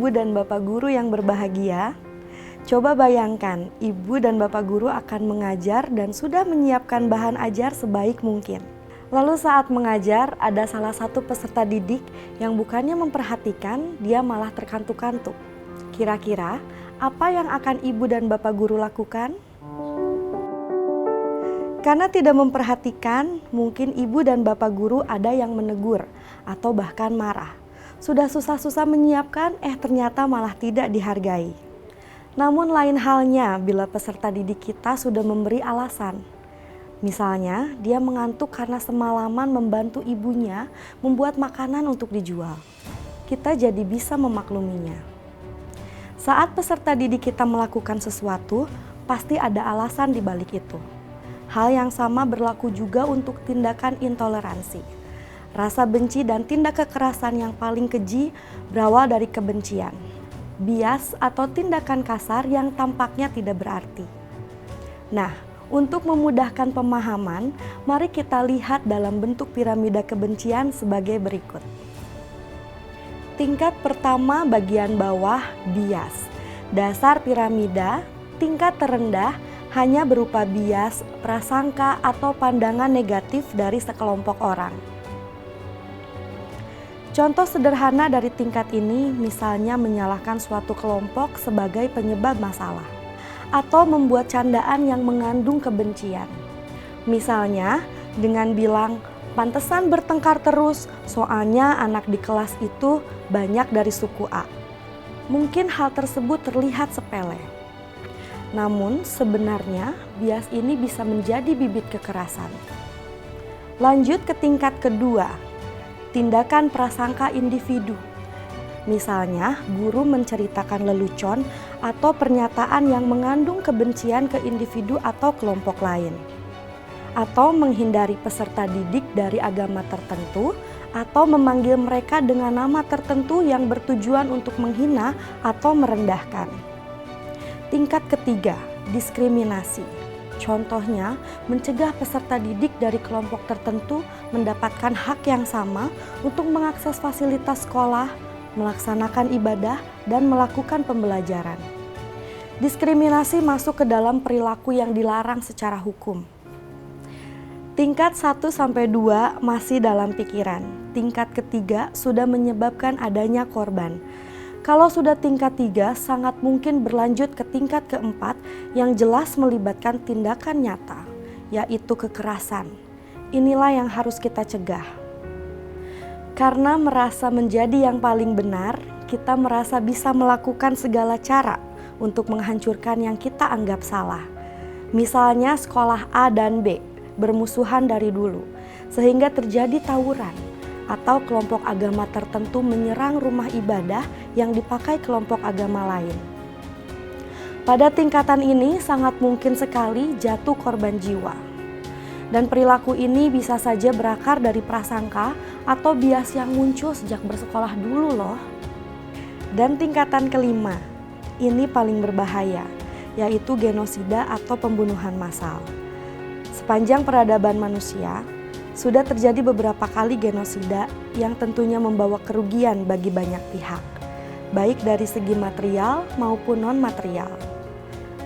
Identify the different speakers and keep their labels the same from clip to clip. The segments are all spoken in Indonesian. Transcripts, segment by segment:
Speaker 1: ibu dan bapak guru yang berbahagia, coba bayangkan ibu dan bapak guru akan mengajar dan sudah menyiapkan bahan ajar sebaik mungkin. Lalu saat mengajar ada salah satu peserta didik yang bukannya memperhatikan, dia malah terkantuk-kantuk. Kira-kira apa yang akan ibu dan bapak guru lakukan? Karena tidak memperhatikan, mungkin ibu dan bapak guru ada yang menegur atau bahkan marah. Sudah susah-susah menyiapkan, ternyata malah tidak dihargai. Namun lain halnya bila peserta didik kita sudah memberi alasan. Misalnya, dia mengantuk karena semalaman membantu ibunya membuat makanan untuk dijual. Kita jadi bisa memakluminya. Saat peserta didik kita melakukan sesuatu, pasti ada alasan di balik itu. Hal yang sama berlaku juga untuk tindakan intoleransi. Rasa benci dan tindak kekerasan yang paling keji berawal dari kebencian. Bias atau tindakan kasar yang tampaknya tidak berarti. Nah, untuk memudahkan pemahaman, mari kita lihat dalam bentuk piramida kebencian sebagai berikut. Tingkat pertama bagian bawah, bias. Dasar piramida, tingkat terendah hanya berupa bias, prasangka, atau pandangan negatif dari sekelompok orang. Contoh sederhana dari tingkat ini misalnya menyalahkan suatu kelompok sebagai penyebab masalah, atau membuat candaan yang mengandung kebencian. Misalnya dengan bilang, pantesan bertengkar terus, soalnya anak di kelas itu banyak dari suku A. Mungkin hal tersebut terlihat sepele. Namun sebenarnya bias ini bisa menjadi bibit kekerasan. Lanjut ke tingkat kedua, tindakan prasangka individu. Misalnya guru menceritakan lelucon atau pernyataan yang mengandung kebencian ke individu atau kelompok lain. Atau menghindari peserta didik dari agama tertentu atau memanggil mereka dengan nama tertentu yang bertujuan untuk menghina atau merendahkan. Tingkat ketiga, diskriminasi. Contohnya, mencegah peserta didik dari kelompok tertentu mendapatkan hak yang sama untuk mengakses fasilitas sekolah, melaksanakan ibadah, dan melakukan pembelajaran. Diskriminasi masuk ke dalam perilaku yang dilarang secara hukum. Tingkat 1-2 masih dalam pikiran. Tingkat ketiga sudah menyebabkan adanya korban. Kalau sudah tingkat 3, sangat mungkin berlanjut ke tingkat keempat yang jelas melibatkan tindakan nyata, yaitu kekerasan. Inilah yang harus kita cegah. Karena merasa menjadi yang paling benar, kita merasa bisa melakukan segala cara untuk menghancurkan yang kita anggap salah. Misalnya sekolah A dan B bermusuhan dari dulu, sehingga terjadi tawuran. Atau kelompok agama tertentu menyerang rumah ibadah yang dipakai kelompok agama lain. Pada tingkatan ini sangat mungkin sekali jatuh korban jiwa. Dan perilaku ini bisa saja berakar dari prasangka atau bias yang muncul sejak bersekolah dulu loh. Dan tingkatan kelima, ini paling berbahaya, yaitu genosida atau pembunuhan massal. Sepanjang peradaban manusia, sudah terjadi beberapa kali genosida yang tentunya membawa kerugian bagi banyak pihak, baik dari segi material maupun non-material.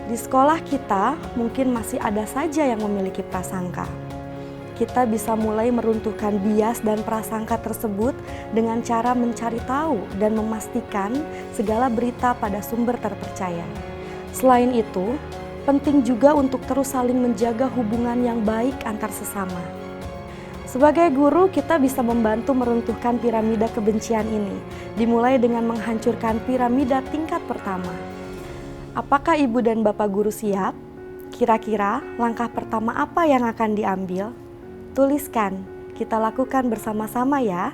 Speaker 1: Di sekolah kita mungkin masih ada saja yang memiliki prasangka. Kita bisa mulai meruntuhkan bias dan prasangka tersebut dengan cara mencari tahu dan memastikan segala berita pada sumber terpercaya. Selain itu, penting juga untuk terus saling menjaga hubungan yang baik antar sesama. Sebagai guru, kita bisa membantu meruntuhkan piramida kebencian ini, dimulai dengan menghancurkan piramida tingkat pertama. Apakah ibu dan bapak guru siap? Kira-kira langkah pertama apa yang akan diambil? Tuliskan, kita lakukan bersama-sama ya.